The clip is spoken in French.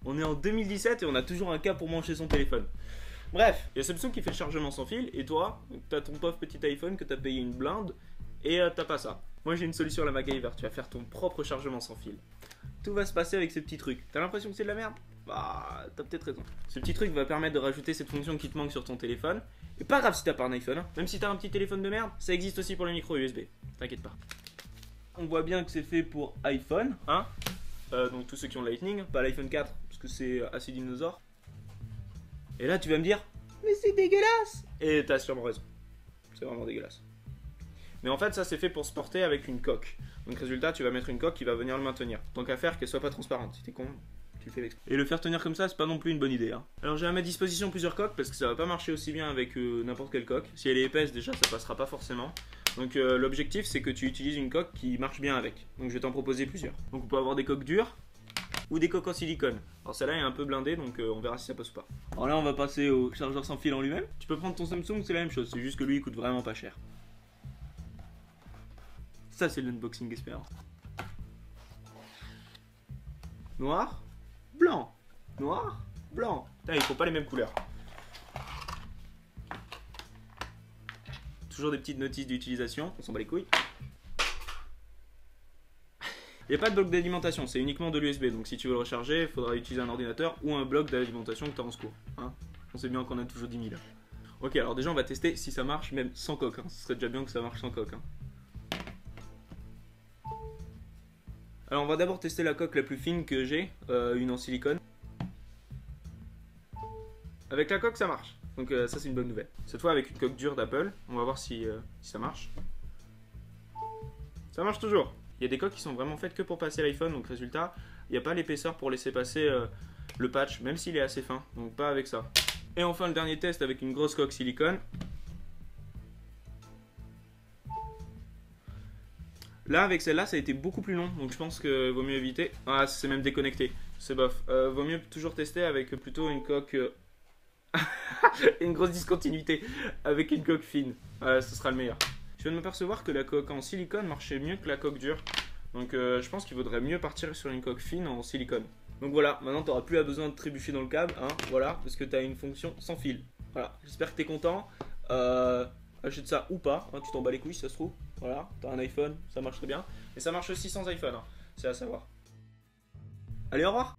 On est en 2017 et on a toujours un câble pour brancher son téléphone. Bref, il y a Samsung qui fait le chargement sans fil et toi, t'as ton pauvre petit iPhone que t'as payé une blinde et t'as pas ça. Moi j'ai une solution à la MacGyver, tu vas faire ton propre chargement sans fil. Tout va se passer avec ces petits trucs. T'as l'impression que c'est de la merde? Bah, t'as peut-être raison. Ce petit truc va permettre de rajouter cette fonction qui te manque sur ton téléphone. Et pas grave si t'as pas un iPhone, hein. Même si t'as un petit téléphone de merde, ça existe aussi pour les micro USB. T'inquiète pas. On voit bien que c'est fait pour iPhone, hein. Donc tous ceux qui ont le Lightning, pas l'iPhone 4, parce que c'est assez dinosaure. Et là tu vas me dire, mais c'est dégueulasse. Et t'as sûrement raison. C'est vraiment dégueulasse. Mais en fait ça c'est fait pour se porter avec une coque. Donc résultat tu vas mettre une coque qui va venir le maintenir. Tant qu'à faire qu'elle soit pas transparente. Si t'es con, tu le fais l'exprès. Et le faire tenir comme ça c'est pas non plus une bonne idée, hein. Alors j'ai à ma disposition plusieurs coques parce que ça va pas marcher aussi bien avec n'importe quelle coque. Si elle est épaisse déjà ça passera pas forcément. Donc l'objectif c'est que tu utilises une coque qui marche bien avec. Donc je vais t'en proposer plusieurs. Donc on peut avoir des coques dures ou des coques en silicone. Alors celle-là est un peu blindée donc on verra si ça passe ou pas. Alors là on va passer au chargeur sans fil en lui-même. Tu peux prendre ton Samsung, c'est la même chose, c'est juste que lui il coûte vraiment pas cher. Ça c'est l'unboxing espérant. Noir, blanc, noir, blanc. Putain, ils font pas les mêmes couleurs. Toujours des petites notices d'utilisation, on s'en bat les couilles. Il n'y a pas de bloc d'alimentation, c'est uniquement de l'USB, donc si tu veux le recharger, il faudra utiliser un ordinateur ou un bloc d'alimentation que tu as en secours. Hein, on sait bien qu'on a toujours 10 000. Ok, alors déjà on va tester si ça marche même sans coque, hein. Ce serait déjà bien que ça marche sans coque. Hein. Alors on va d'abord tester la coque la plus fine que j'ai, une en silicone. Avec la coque ça marche, donc ça c'est une bonne nouvelle. Cette fois avec une coque dure d'Apple, on va voir si ça marche. Ça marche toujours. Il y a des coques qui sont vraiment faites que pour passer l'iPhone, donc résultat, il n'y a pas l'épaisseur pour laisser passer le patch, même s'il est assez fin, donc pas avec ça. Et enfin le dernier test avec une grosse coque silicone. Là avec celle-là ça a été beaucoup plus long, donc je pense que vaut mieux éviter. Ah c'est même déconnecté, c'est bof. Vaut mieux toujours tester avec plutôt une coque... une grosse discontinuité, avec une coque fine, ce sera le meilleur. Je viens de m'apercevoir que la coque en silicone marchait mieux que la coque dure. Donc je pense qu'il vaudrait mieux partir sur une coque fine en silicone. Donc voilà, maintenant tu n'auras plus besoin de trébucher dans le câble, hein, voilà, parce que tu as une fonction sans fil. Voilà, j'espère que tu es content. Achète ça ou pas, hein, tu t'en bats les couilles si ça se trouve. Voilà, tu as un iPhone, ça marche très bien. Et ça marche aussi sans iPhone, hein, c'est à savoir. Allez, au revoir.